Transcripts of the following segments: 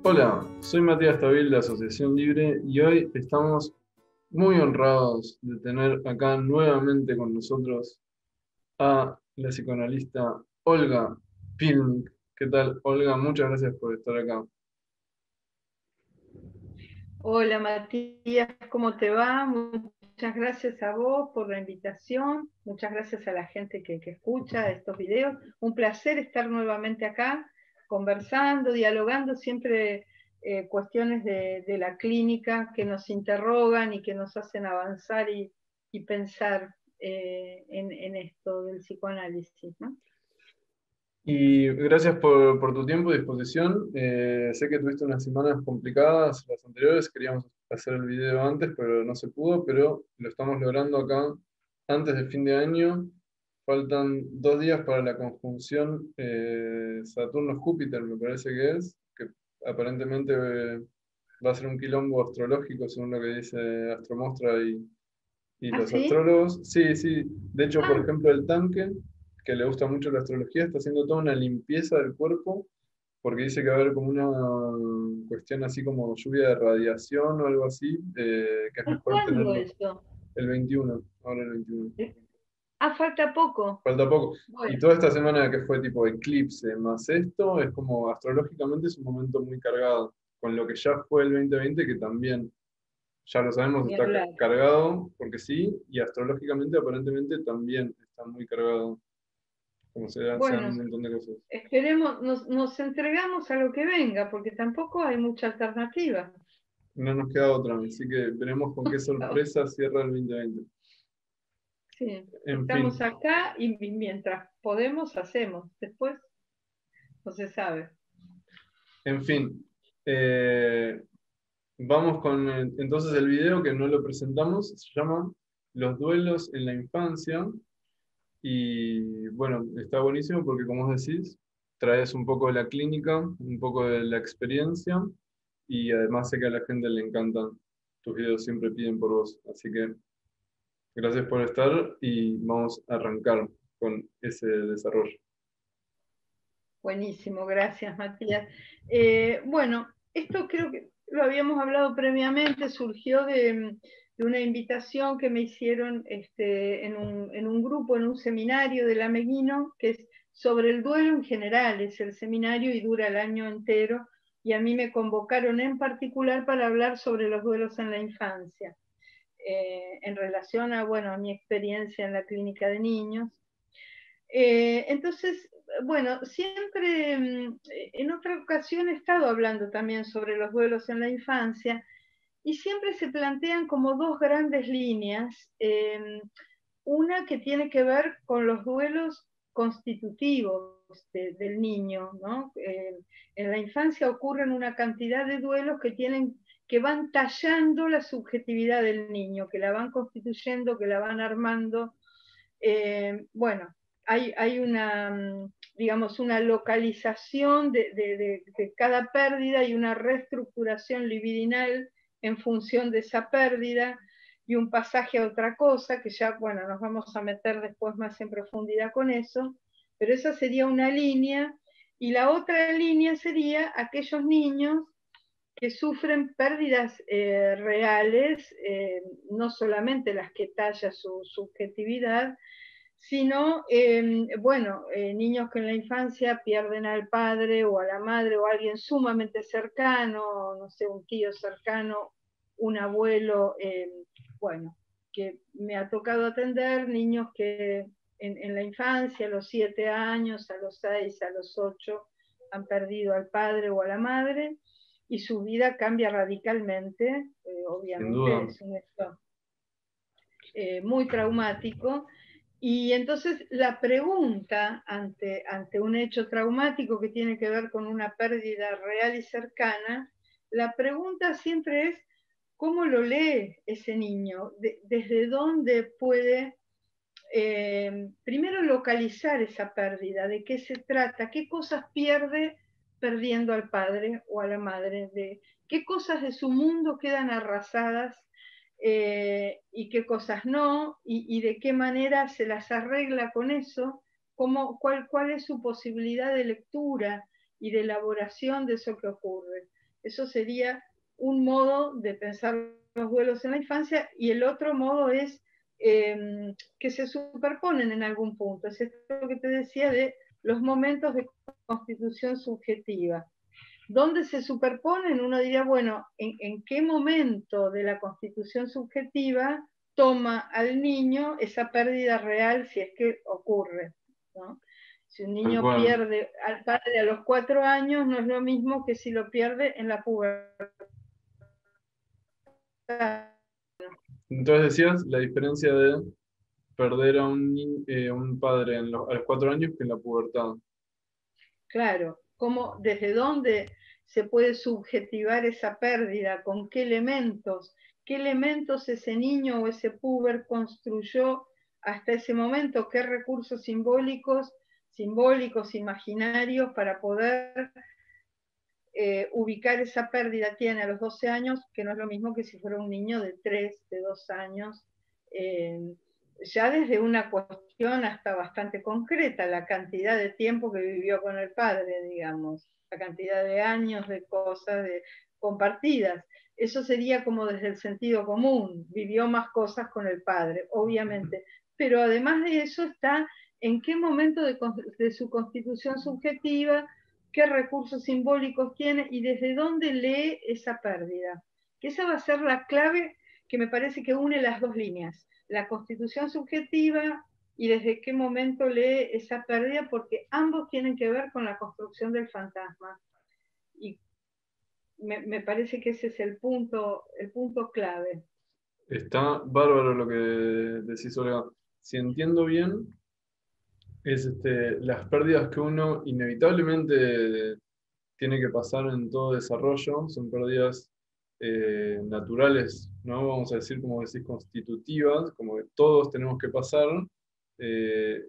Hola, soy Matías Tabil de Asociación Libre y hoy estamos muy honrados de tener acá nuevamente con nosotros a la psicoanalista Olga Pilnik. ¿Qué tal, Olga? Muchas gracias por estar acá. Hola Matías, ¿cómo te va? Muchas gracias a vos por la invitación, muchas gracias a la gente que escucha estos videos. Un placer estar nuevamente acá, conversando, dialogando, siempre cuestiones de la clínica que nos interrogan y que nos hacen avanzar y pensar en esto del psicoanálisis, ¿no? Y gracias por tu tiempo y disposición. Sé que tuviste unas semanas complicadas las anteriores, queríamos hacer el video antes, pero no se pudo, pero lo estamos logrando acá antes del fin de año. Faltan 2 días para la conjunción Saturno-Júpiter, me parece que aparentemente va a ser un quilombo astrológico, según lo que dice Astromostra y ¿Ah, los sí? astrólogos. Sí, sí. De hecho, por Ah, ejemplo, el tanque, que le gusta mucho la astrología, está haciendo toda una limpieza del cuerpo, porque dice que va a haber como una cuestión así como lluvia de radiación o algo así, que es mejor ¿cuándo tenerlo eso? el 21, ahora el 21. Falta poco. Falta poco. Y Bueno, toda esta semana que fue tipo eclipse más esto, es como astrológicamente es un momento muy cargado, con lo que ya fue el 2020, que también, ya lo sabemos, ni está hablar. cargado, porque sí, y astrológicamente aparentemente también está muy cargado, como se dan Bueno, un montón de cosas. esperemos, nos entregamos a lo que venga, porque tampoco hay mucha alternativa. No nos queda otra, así que veremos con qué sorpresa cierra el 2020. Sí, En estamos fin, acá y mientras podemos, hacemos. Después no se sabe. en fin. Eh, Vamos con entonces el video que no lo presentamos, se llama Los duelos en la infancia. Y bueno, está buenísimo porque como vos decís, traes un poco de la clínica, un poco de la experiencia y además sé que a la gente le encantan. Tus videos siempre piden por vos. Así que gracias por estar y vamos a arrancar con ese desarrollo. Buenísimo, gracias Matías. Bueno, esto creo que lo habíamos hablado previamente, surgió de una invitación que me hicieron en un grupo, en un seminario del Ameguino, que es sobre el duelo en general, es el seminario y dura el año entero, y a mí me convocaron en particular para hablar sobre los duelos en la infancia, en relación a, bueno, a mi experiencia en la clínica de niños. Entonces, bueno, siempre en otra ocasión he estado hablando también sobre los duelos en la infancia y siempre se plantean como dos grandes líneas. Una que tiene que ver con los duelos constitutivos del niño, ¿no? En la infancia ocurren una cantidad de duelos que van tallando la subjetividad del niño, que la van constituyendo, que la van armando. Bueno, hay una, digamos, una localización de cada pérdida y una reestructuración libidinal en función de esa pérdida y un pasaje a otra cosa, que ya, bueno, nos vamos a meter después más en profundidad con eso, pero esa sería una línea, y la otra línea sería aquellos niños que sufren pérdidas reales, no solamente las que talla su subjetividad, sino, bueno, niños que en la infancia pierden al padre o a la madre o a alguien sumamente cercano, no sé, un tío cercano, un abuelo, bueno, que me ha tocado atender niños que en la infancia, a los 7 años, a los 6, a los 8, han perdido al padre o a la madre y su vida cambia radicalmente, Sin obviamente duda. es un hecho muy traumático. Y entonces la pregunta ante un hecho traumático que tiene que ver con una pérdida real y cercana, la pregunta siempre es, ¿cómo lo lee ese niño? ¿Desde dónde puede primero localizar esa pérdida? ¿De qué se trata? ¿Qué cosas pierde perdiendo al padre o a la madre? ¿Qué cosas de su mundo quedan arrasadas y qué cosas no? Y de qué manera se las arregla con eso? ¿Cuál es su posibilidad de lectura y de elaboración de eso que ocurre? Eso sería un modo de pensar los duelos en la infancia, y el otro modo es que se superponen en algún punto. Es esto que te decía de los momentos de constitución subjetiva. ¿Dónde se superponen? Uno diría, bueno, ¿en qué momento de la constitución subjetiva toma al niño esa pérdida real, si es que ocurre, ¿no? Si un Tal niño cual. pierde al padre a los 4 años, no es lo mismo que si lo pierde en la pubertad. Entonces decías la diferencia de perder a un padre a los 4 años que en la pubertad. Claro, ¿cómo, desde dónde se puede subjetivar esa pérdida? ¿Con qué elementos? ¿Qué elementos ese niño o ese puber construyó hasta ese momento? ¿Qué recursos simbólicos, imaginarios, para poder ubicar esa pérdida tiene a los 12 años, que no es lo mismo que si fuera un niño de 3, de 2 años? Eh, ya desde una cuestión hasta bastante concreta, la cantidad de tiempo que vivió con el padre, digamos, la cantidad de años, de cosas compartidas. Eso sería como desde el sentido común, vivió más cosas con el padre, obviamente. Pero además de eso está en qué momento de su constitución subjetiva, qué recursos simbólicos tiene y desde dónde lee esa pérdida. Que esa va a ser la clave que me parece que une las dos líneas, la constitución subjetiva y desde qué momento lee esa pérdida, porque ambos tienen que ver con la construcción del fantasma. Y me parece que ese es el punto clave. Está bárbaro lo que decís, Olga. Si entiendo bien, es las pérdidas que uno inevitablemente tiene que pasar en todo desarrollo, son pérdidas naturales, ¿no? Vamos a decir, como decís, constitutivas, como que todos tenemos que pasar, eh,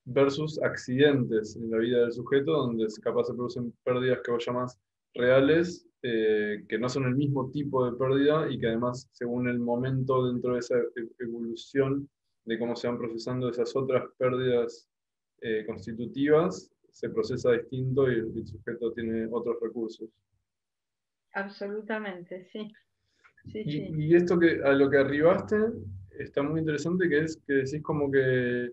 versus accidentes en la vida del sujeto, donde capaz se producen pérdidas que vos llamás reales, que no son el mismo tipo de pérdida y que además, según el momento dentro de esa evolución de cómo se van procesando esas otras pérdidas constitutivas, se procesa distinto y el sujeto tiene otros recursos. Absolutamente, sí, sí, sí. Y esto que a lo que arribaste está muy interesante, que es que decís como que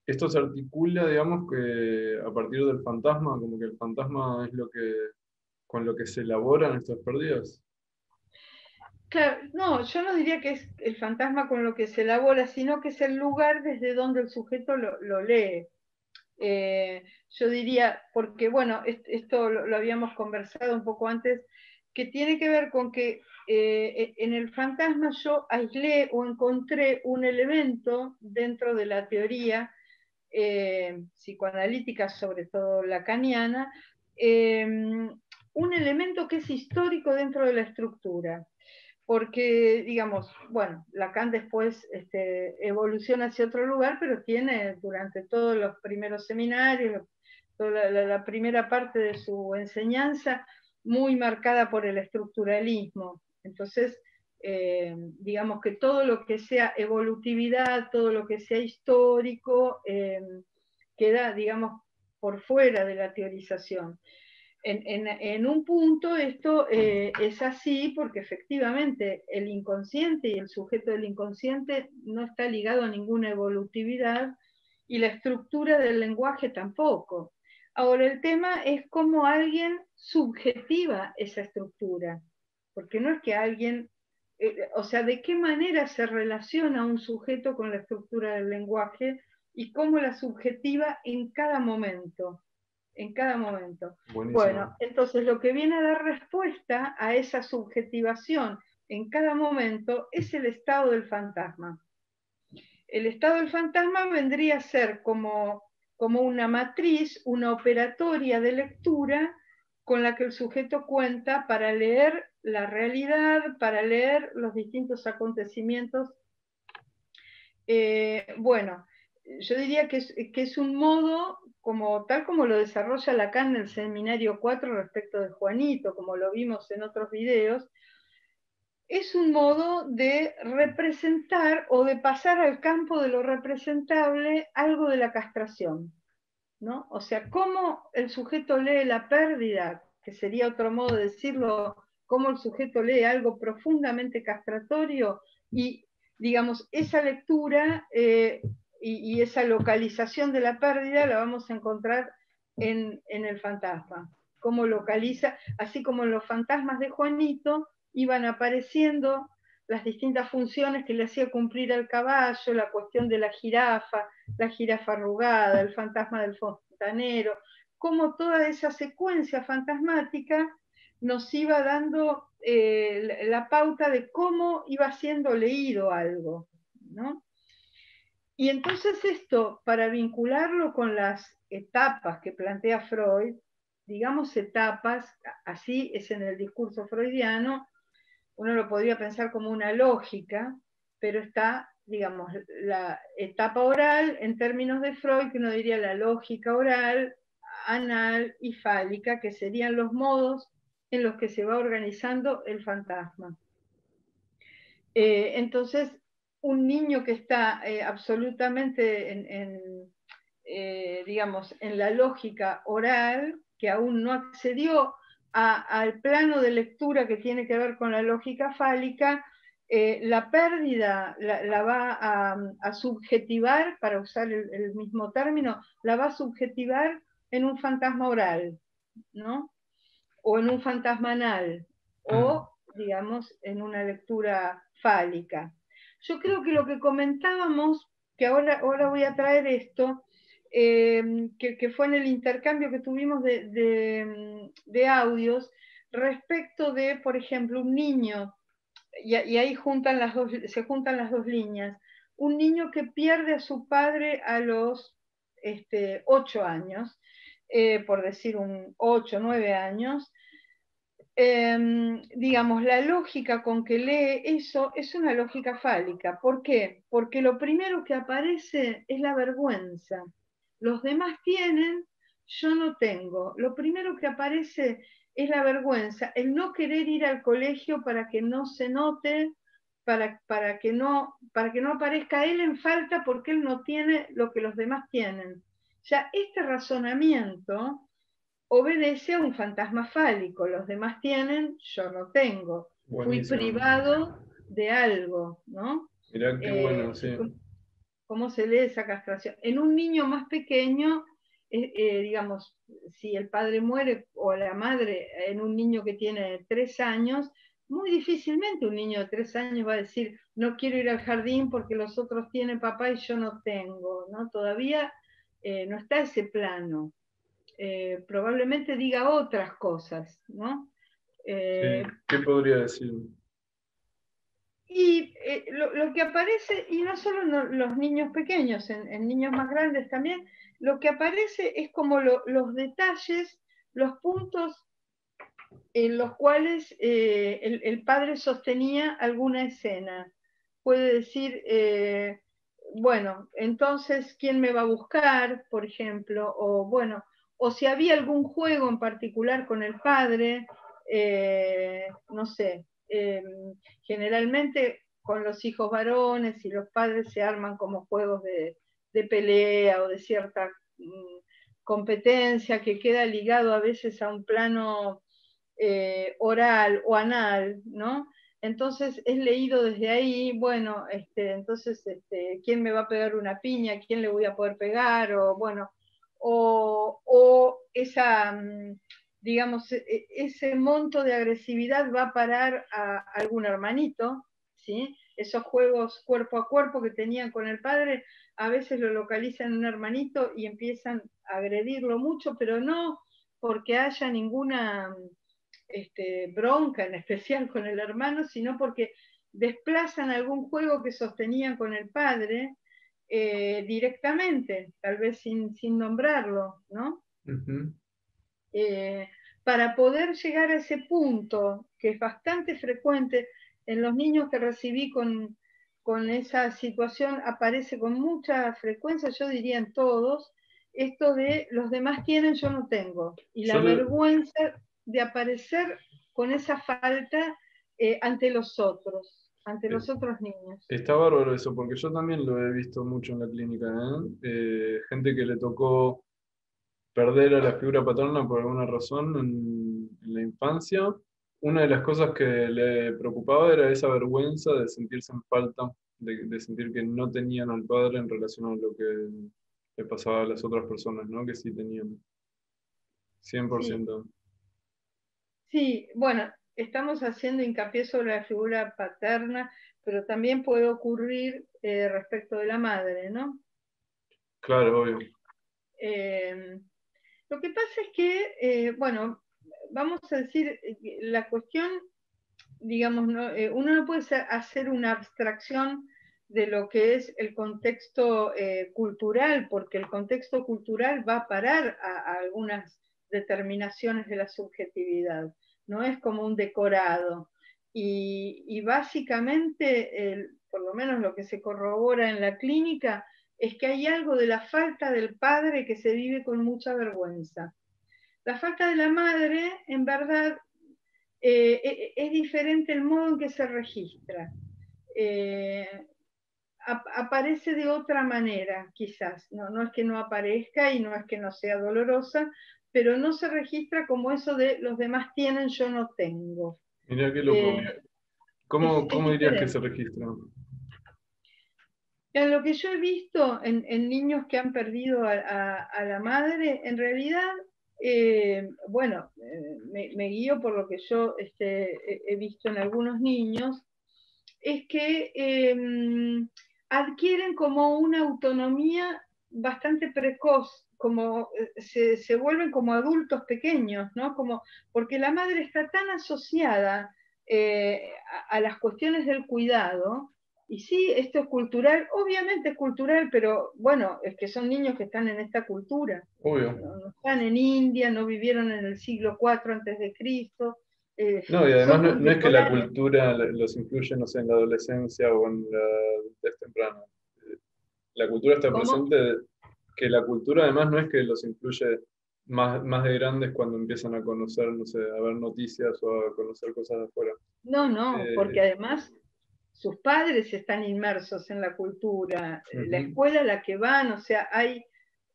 esto se articula, digamos, que a partir del fantasma, como que el fantasma es lo que, con lo que se elaboran estas pérdidas. Claro, no, yo no diría que es el fantasma con lo que se elabora, sino que es el lugar desde donde el sujeto lo lee. Yo diría, porque bueno, esto lo habíamos conversado un poco antes, que tiene que ver con que en el fantasma yo aislé o encontré un elemento dentro de la teoría psicoanalítica, sobre todo lacaniana, un elemento que es histórico dentro de la estructura. Porque, digamos, bueno, Lacan después evoluciona hacia otro lugar, pero tiene durante todos los primeros seminarios, toda la primera parte de su enseñanza, muy marcada por el estructuralismo. Entonces, digamos que todo lo que sea evolutividad, todo lo que sea histórico, queda, digamos, por fuera de la teorización. En un punto esto es así porque efectivamente el inconsciente y el sujeto del inconsciente no está ligado a ninguna evolutividad y la estructura del lenguaje tampoco. Ahora el tema es cómo alguien subjetiva esa estructura, porque no es que alguien, o sea, de qué manera se relaciona un sujeto con la estructura del lenguaje y cómo la subjetiva en cada momento, en cada momento. Bueno, Buenísimo. entonces lo que viene a dar respuesta a esa subjetivación en cada momento es el estado del fantasma. El estado del fantasma vendría a ser como una matriz, una operatoria de lectura con la que el sujeto cuenta para leer la realidad, para leer los distintos acontecimientos. Bueno, yo diría que es un modo, como, tal como lo desarrolla Lacan en el seminario 4 respecto de Juanito, como lo vimos en otros videos, es un modo de representar o de pasar al campo de lo representable algo de la castración, ¿no? O sea, cómo el sujeto lee la pérdida, que sería otro modo de decirlo, cómo el sujeto lee algo profundamente castratorio y, digamos, esa lectura y esa localización de la pérdida la vamos a encontrar en el fantasma. Cómo localiza, así como en los fantasmas de Juanito iban apareciendo las distintas funciones que le hacía cumplir al caballo, la cuestión de la jirafa arrugada, el fantasma del fontanero, cómo toda esa secuencia fantasmática nos iba dando la pauta de cómo iba siendo leído algo, ¿no? Y entonces esto, para vincularlo con las etapas que plantea Freud, digamos etapas, así es en el discurso freudiano, uno lo podría pensar como una lógica, pero está, digamos, la etapa oral en términos de Freud, que uno diría la lógica oral, anal y fálica, que serían los modos en los que se va organizando el fantasma. Entonces, un niño que está absolutamente digamos, en la lógica oral, que aún no accedió al plano de lectura que tiene que ver con la lógica fálica, la pérdida la va a subjetivar, para usar el mismo término, la va a subjetivar en un fantasma oral, ¿no? O en un fantasma anal, o, digamos, en una lectura fálica. Yo creo que lo que comentábamos, que ahora voy a traer esto, que fue en el intercambio que tuvimos de audios, respecto de, por ejemplo, un niño, y ahí se juntan las dos líneas, un niño que pierde a su padre a los 8 años, por decir un 8 9 años, digamos, la lógica con que lee eso es una lógica fálica. ¿Por qué? Porque lo primero que aparece es la vergüenza. Los demás tienen, yo no tengo. Lo primero que aparece es la vergüenza, el no querer ir al colegio para que no se note, para que no aparezca él en falta porque él no tiene lo que los demás tienen. Ya este razonamiento obedece a un fantasma fálico. Los demás tienen, yo no tengo. Fui Buenísimo. privado de algo, ¿no? Mirá qué bueno, sí. ¿Cómo se lee esa castración? En un niño más pequeño, digamos, si el padre muere o la madre en un niño que tiene 3 años, muy difícilmente un niño de 3 años va a decir, no quiero ir al jardín porque los otros tienen papá y yo no tengo, ¿no? Todavía no está ese plano. Probablemente diga otras cosas, ¿no? Sí. ¿Qué podría decir? Y lo que aparece, y no solo en los niños pequeños, en niños más grandes también, lo que aparece es como los detalles, los puntos en los cuales el padre sostenía alguna escena. Puede decir, bueno, entonces, ¿quién me va a buscar, por ejemplo? O bueno, o si había algún juego en particular con el padre, no sé, generalmente con los hijos varones y los padres se arman como juegos de pelea o de cierta competencia que queda ligado a veces a un plano oral o anal, ¿no? Entonces es leído desde ahí, bueno, entonces, ¿quién me va a pegar una piña? ¿Quién le voy a poder pegar? O bueno, o esa, digamos, ese monto de agresividad va a parar a algún hermanito, ¿sí? Esos juegos cuerpo a cuerpo que tenían con el padre, a veces lo localizan en un hermanito y empiezan a agredirlo mucho, pero no porque haya ninguna bronca en especial con el hermano, sino porque desplazan algún juego que sostenían con el padre directamente, tal vez sin nombrarlo, ¿no? Uh-huh. Para poder llegar a ese punto, que es bastante frecuente en los niños que recibí con esa situación, aparece con mucha frecuencia, yo diría en todos, esto de los demás tienen, yo no tengo, y la vergüenza de aparecer con esa falta ante los otros niños. Está bárbaro eso, porque yo también lo he visto mucho en la clínica, ¿eh? Gente que le tocó perder a la figura paterna por alguna razón en la infancia, una de las cosas que le preocupaba era esa vergüenza de sentirse en falta, de sentir que no tenían al padre en relación a lo que le pasaba a las otras personas, ¿no? Que sí tenían, Sí, 100%. sí, bueno, estamos haciendo hincapié sobre la figura paterna, pero también puede ocurrir respecto de la madre, ¿no? Claro, obvio. Eh, lo que pasa es que, bueno, vamos a decir, la cuestión, digamos, ¿no? Uno no puede hacer una abstracción de lo que es el contexto cultural, porque el contexto cultural va a parar a algunas determinaciones de la subjetividad, no es como un decorado. Y básicamente, por lo menos lo que se corrobora en la clínica, es que hay algo de la falta del padre que se vive con mucha vergüenza. La falta de la madre, en verdad, es diferente el modo en que se registra. Eh, Aparece de otra manera, quizás. No, no es que no aparezca y no es que no sea dolorosa, pero no se registra como eso de los demás tienen, yo no tengo. Mirá qué Eh, loco. ¿Cómo, es cómo dirías que se diferente. registra? En lo que yo he visto en niños que han perdido a la madre, en realidad, bueno, me guío por lo que yo he visto en algunos niños, es que adquieren como una autonomía bastante precoz, como se vuelven como adultos pequeños, ¿no? Como, porque la madre está tan asociada a las cuestiones del cuidado, y sí, esto es cultural, obviamente es cultural, pero bueno, es que son niños que están en esta cultura, Obvio. no, no están en India, no vivieron en el siglo IV antes de Cristo, No, y además son no es que la contemporáneos. cultura los influye, no sé, en la adolescencia o en la adultez temprana. La cultura está ¿Cómo? presente, que la cultura además no es que los influye más de grandes cuando empiezan a conocer, no sé, a ver noticias o a conocer cosas de afuera. No, no, porque Eh, además sus padres están inmersos en la cultura, la Ujú. escuela a la que van, o sea, hay,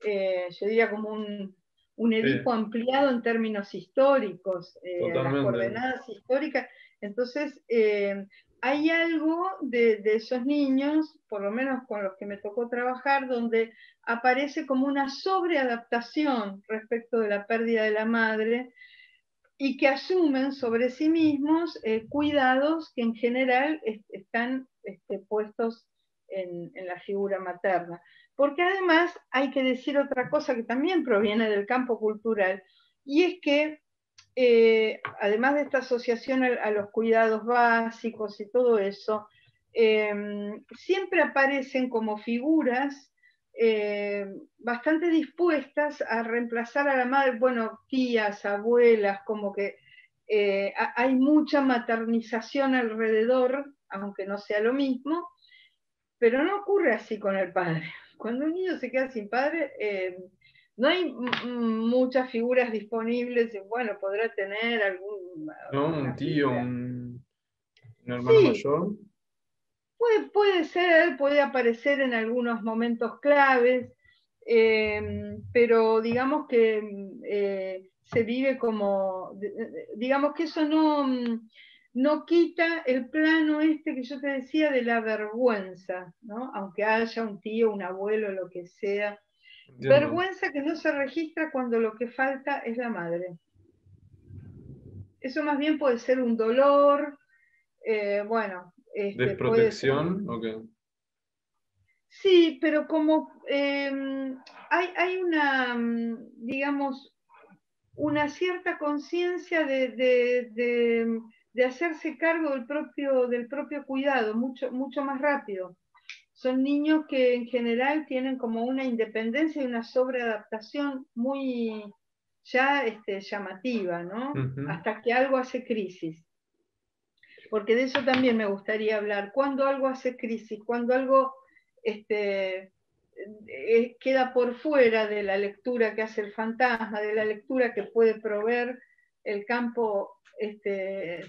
yo diría como un Sí, Edipo ampliado en términos históricos, las totalmente. coordenadas históricas. Entonces, hay algo de esos niños, por lo menos con los que me tocó trabajar, donde aparece como una sobreadaptación respecto de la pérdida de la madre, y que asumen sobre sí mismos cuidados que en general están puestos en la figura materna. Porque además hay que decir otra cosa que también proviene del campo cultural, y es que además de esta asociación a los cuidados básicos y todo eso, siempre aparecen como figuras bastante dispuestas a reemplazar a la madre, bueno, tías, abuelas, como que hay mucha maternización alrededor, aunque no sea lo mismo, pero no ocurre así con el padre. Cuando un niño se queda sin padre, no hay muchas figuras disponibles. Bueno, podrá tener ¿No? Un alguna tío, figura. un hermano Sí, mayor. puede ser, puede aparecer en algunos momentos claves, pero digamos que se vive como, digamos que eso no quita el plano este que yo te decía de la vergüenza, ¿no? Aunque haya un tío, un abuelo, lo que sea. Entiendo. Vergüenza que no se registra cuando lo que falta es la madre. Eso más bien puede ser un dolor, bueno, puede ser. ¿Desprotección? Ok. Sí, pero como hay una, digamos, una cierta conciencia de hacerse cargo del propio cuidado, mucho más rápido. Son niños que en general tienen como una independencia y una sobreadaptación muy ya llamativa, ¿no? Ujú. Hasta que algo hace crisis. Porque de eso también me gustaría hablar. Cuando algo hace crisis, cuando algo este, queda por fuera de la lectura que hace el fantasma, de la lectura que puede proveer el campo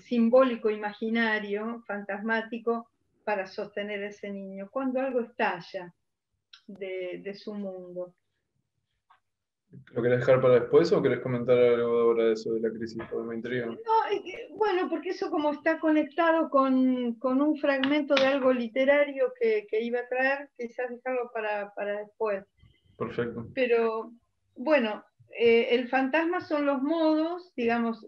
simbólico, imaginario, fantasmático, para sostener a ese niño. Cuando algo estalla de su mundo. ¿Lo querés dejar para después o querés comentar algo ahora de eso de la crisis? Porque me intriga. No, bueno, porque eso como está conectado con un fragmento de algo literario que iba a traer, quizás dejarlo para después. Perfecto. Pero bueno, el fantasma son los modos, digamos,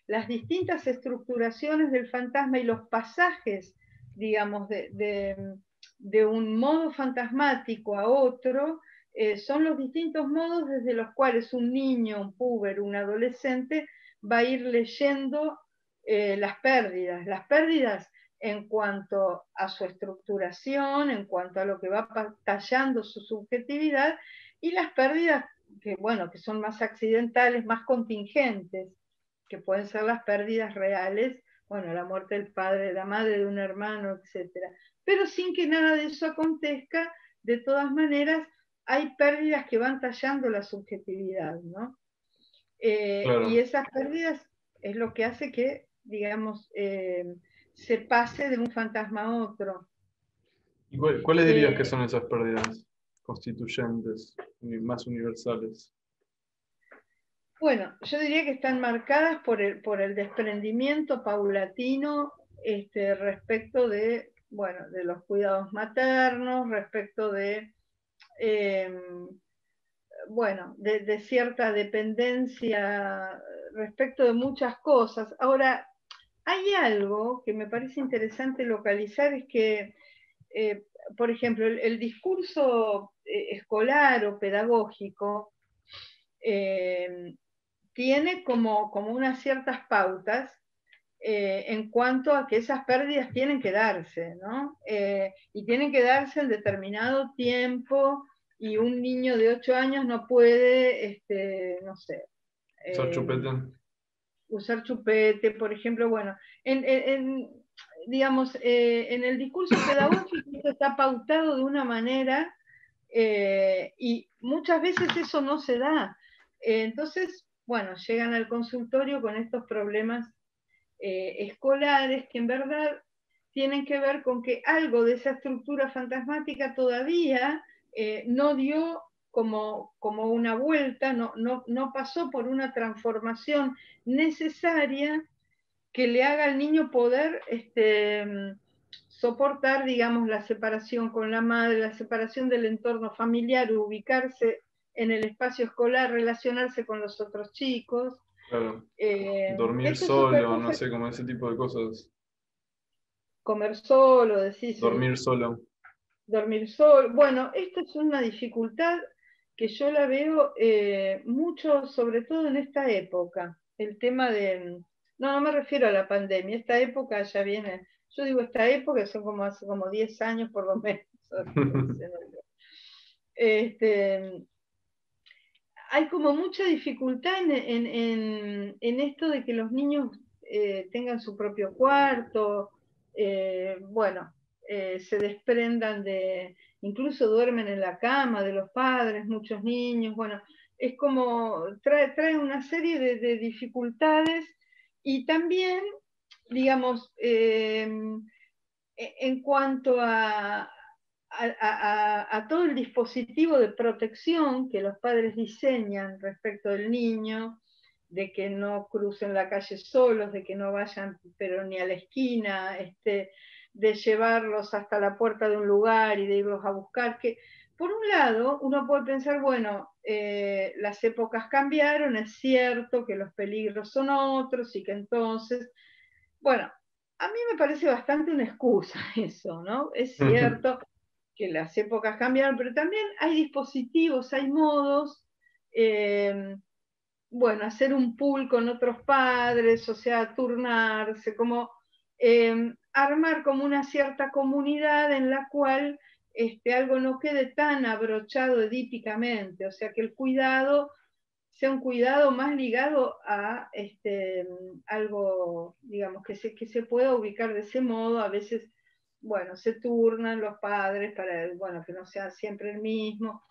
las distintas estructuraciones del fantasma y los pasajes, digamos, de un modo fantasmático a otro, son los distintos modos desde los cuales un niño, un puber, un adolescente va a ir leyendo las pérdidas en cuanto a su estructuración, en cuanto a lo que va tallando su subjetividad, y las pérdidas que, bueno, que son más accidentales, más contingentes, que pueden ser las pérdidas reales, bueno, la muerte del padre, de la madre, de un hermano, etcétera. Pero sin que nada de eso acontezca, de todas maneras, hay pérdidas que van tallando la subjetividad, ¿no? Y Claro. esas pérdidas es lo que hace que, digamos, se pase de un fantasma a otro. ¿Y cuáles dirías que Eh, son esas pérdidas constituyentes, más universales? Bueno, yo diría que están marcadas por el desprendimiento paulatino respecto de, bueno, de los cuidados maternos, respecto de, eh, bueno, de cierta dependencia, respecto de muchas cosas. Ahora, hay algo que me parece interesante localizar, es que, eh, por ejemplo, el discurso escolar o pedagógico, eh, tiene como unas ciertas pautas en cuanto a que esas pérdidas tienen que darse, ¿no? Y tienen que darse en determinado tiempo, y un niño de 8 años no puede, no sé, ¿Usar eh, chupete? usar chupete, por ejemplo. Bueno, digamos, en el discurso pedagógico esto está pautado de una manera, y muchas veces eso no se da. Entonces, bueno, llegan al consultorio con estos problemas escolares que en verdad tienen que ver con que algo de esa estructura fantasmática todavía no dio como una vuelta, no pasó por una transformación necesaria que le haga al niño poder soportar, digamos, la separación con la madre, la separación del entorno familiar, ubicarse en el espacio escolar, relacionarse con los otros chicos. Claro. Dormir Esto es otra solo, no cosa. sé, como ese tipo de cosas. Comer solo, decís, Dormir solo. dormir solo. Bueno, esto es una dificultad que yo la veo mucho, sobre todo en esta época. El tema de, no me refiero a la pandemia, esta época ya viene, yo digo esta época, son como hace como 10 años por lo menos. Este, hay como mucha dificultad en esto de que los niños tengan su propio cuarto, bueno, se desprendan incluso duermen en la cama de los padres, muchos niños, bueno, es como, trae una serie de dificultades, y también, digamos, en cuanto a todo el dispositivo de protección que los padres diseñan respecto del niño, de que no crucen la calle solos, de que no vayan pero ni a la esquina, de llevarlos hasta la puerta de un lugar y de irlos a buscar, que por un lado uno puede pensar, bueno, las épocas cambiaron, es cierto que los peligros son otros y que entonces, bueno, a mí me parece bastante una excusa eso, ¿no? Es cierto que las épocas cambiaron, pero también hay dispositivos, hay modos, eh, bueno, hacer un pool con otros padres, o sea, turnarse, como armar como una cierta comunidad en la cual algo no quede tan abrochado edípicamente, o sea, que el cuidado sea un cuidado más ligado a algo, digamos, que se pueda ubicar de ese modo. A veces, bueno, se turnan los padres para, bueno, que no sea siempre el mismo.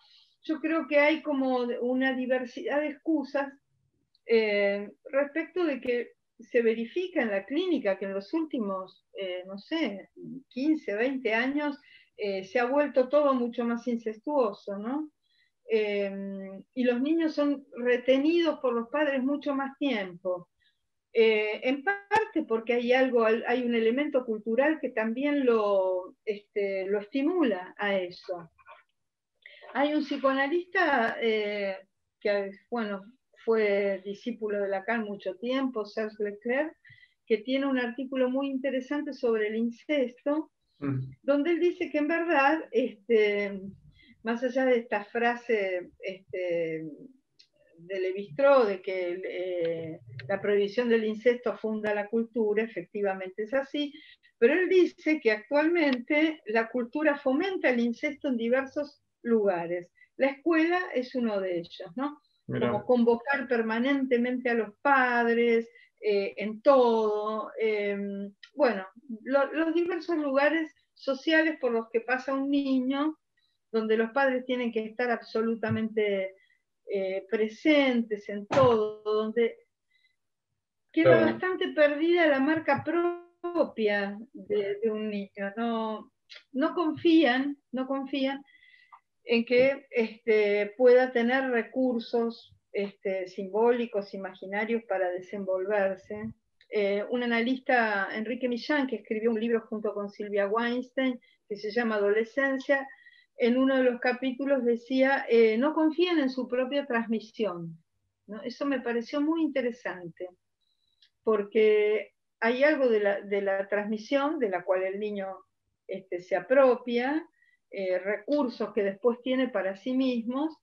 Yo creo que hay como una diversidad de excusas respecto de que se verifica en la clínica que en los últimos, no sé, 15, 20 años se ha vuelto todo mucho más incestuoso, ¿no? y los niños son retenidos por los padres mucho más tiempo. En parte porque hay un elemento cultural que también lo estimula a eso. Hay un psicoanalista que, bueno, fue discípulo de Lacan mucho tiempo, Serge Leclerc, que tiene un artículo muy interesante sobre el incesto, donde él dice que en verdad, más allá de esta frase de Lévi-Strauss, de que la prohibición del incesto funda la cultura, efectivamente es así, pero él dice que actualmente la cultura fomenta el incesto en diversos lugares. La escuela es uno de ellos, ¿no? Mirá. Como convocar permanentemente a los padres en todo. Bueno, los diversos lugares sociales por los que pasa un niño, donde los padres tienen que estar absolutamente presentes en todo, donde queda bastante perdida la marca propia de un niño. No confían en que pueda tener recursos simbólicos, imaginarios para desenvolverse. Un analista, Enrique Millán, que escribió un libro junto con Silvia Weinstein, que se llama Adolescencia, en uno de los capítulos decía, no confíen en su propia transmisión, ¿no? Eso me pareció muy interesante, porque hay algo de la transmisión de la cual el niño se apropia, recursos que después tiene para sí mismos,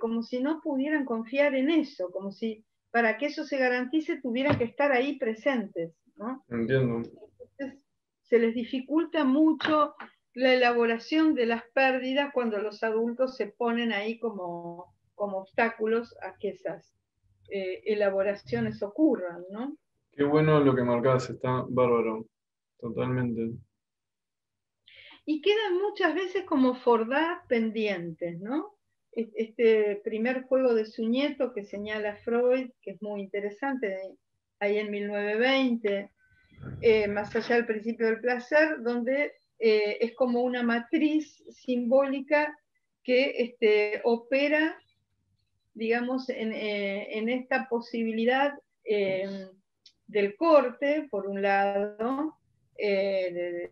como si no pudieran confiar en eso, como si para que eso se garantice tuvieran que estar ahí presentes, ¿no? Entiendo. Entonces, se les dificulta mucho la elaboración de las pérdidas cuando los adultos se ponen ahí como obstáculos a que esas elaboraciones ocurran, ¿no? Qué bueno lo que marcás, está bárbaro, totalmente. Y quedan muchas veces como Fordá pendientes, ¿no? Este primer juego de su nieto que señala Freud, que es muy interesante, ahí en 1920, más allá del principio del placer, donde es como una matriz simbólica que opera, digamos, en esta posibilidad del corte, por un lado, de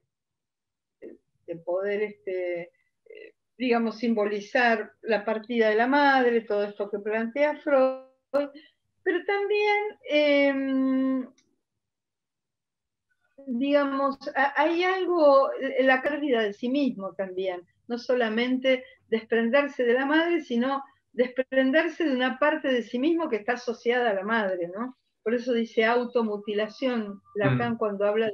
poder, digamos, simbolizar la partida de la madre, todo esto que plantea Freud, pero también, digamos, hay algo, la pérdida de sí mismo también, no solamente desprenderse de la madre, sino desprenderse de una parte de sí mismo que está asociada a la madre, ¿no? Por eso dice automutilación Lacan cuando habla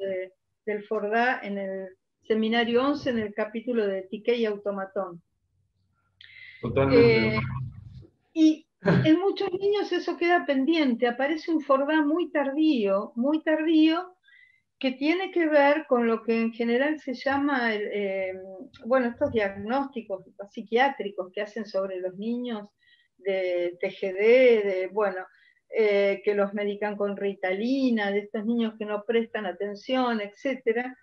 del Fordá en el Seminario 11, en el capítulo de Etiqué y Automatón. Totalmente. Y en muchos niños eso queda pendiente, aparece un Fordá muy tardío, que tiene que ver con lo que en general se llama, bueno, estos diagnósticos psiquiátricos que hacen sobre los niños de TGD, bueno, que los medican con Ritalina, de estos niños que no prestan atención, etcétera,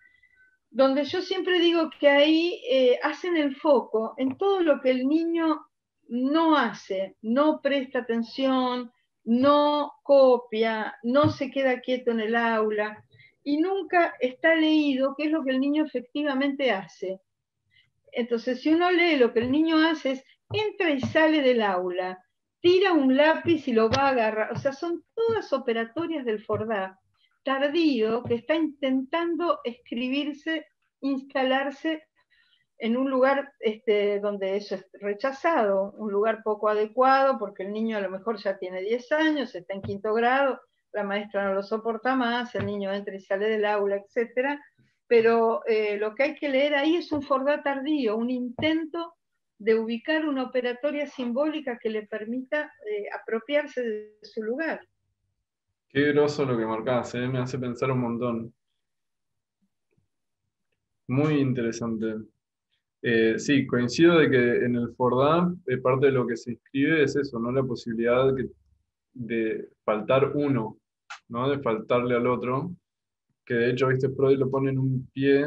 donde yo siempre digo que ahí hacen el foco en todo lo que el niño no hace, no presta atención, no copia, no se queda quieto en el aula y nunca está leído qué es lo que el niño efectivamente hace. Entonces, si uno lee lo que el niño hace es entra y sale del aula, tira un lápiz y lo va a agarrar, o sea, son todas operatorias del Fordá tardío que está intentando escribirse, instalarse en un lugar donde eso es rechazado, un lugar poco adecuado, porque el niño a lo mejor ya tiene 10 años, está en 5º grado, la maestra no lo soporta más, el niño entra y sale del aula, etc. Pero lo que hay que leer ahí es un Fordá tardío, un intento de ubicar una operatoria simbólica que le permita apropiarse de su lugar. Qué groso lo que marcás, me hace pensar un montón. Muy interesante. Sí, coincido de que en el Fordá parte de lo que se inscribe es eso, ¿no? La posibilidad de faltar uno, ¿no? De faltarle al otro, que de hecho, viste, Freud lo pone en un pie,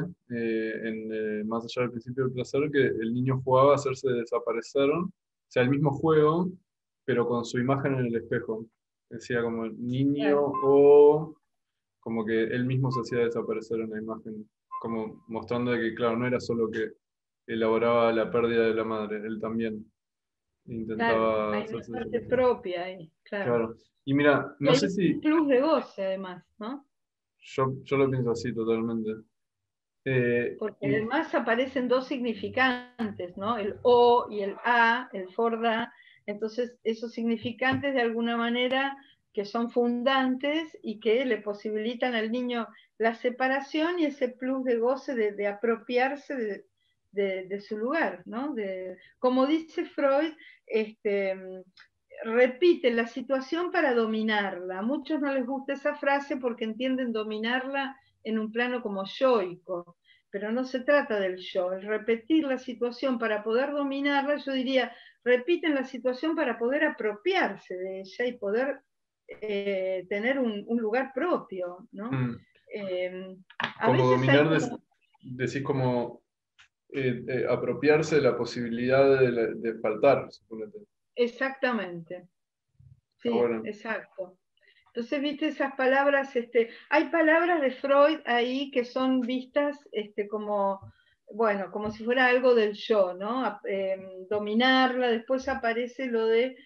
más allá del principio del placer, que el niño jugaba a hacerse desaparecer, o sea, el mismo juego pero con su imagen en el espejo. Decía como niño Claro. o como que él mismo se hacía desaparecer en la imagen, como mostrando de que, claro, no era solo que elaboraba la pérdida de la madre, él también Claro, intentaba hay una hacerse parte desaparecer. propia ahí, claro. Claro. Y mira, Y no hay sé un si plus de goce además, ¿no? yo lo pienso así totalmente. Porque Y además aparecen dos significantes, ¿no? El O y el A, el forda. Entonces, esos significantes de alguna manera que son fundantes y que le posibilitan al niño la separación y ese plus de goce de apropiarse de su lugar, ¿no? Como dice Freud, repite la situación para dominarla. A muchos no les gusta esa frase porque entienden dominarla en un plano como yoico, pero no se trata del yo, el repetir la situación para poder dominarla, yo diría, repiten la situación para poder apropiarse de ella y poder tener un lugar propio, ¿no? mm, A como veces hay dominar, como, decís como apropiarse de la posibilidad de faltar, suponete. exactamente, Está sí, bueno. exacto. Entonces, viste esas palabras, hay palabras de Freud ahí que son vistas como, bueno, como si fuera algo del yo, ¿no? Dominarla, después aparece lo de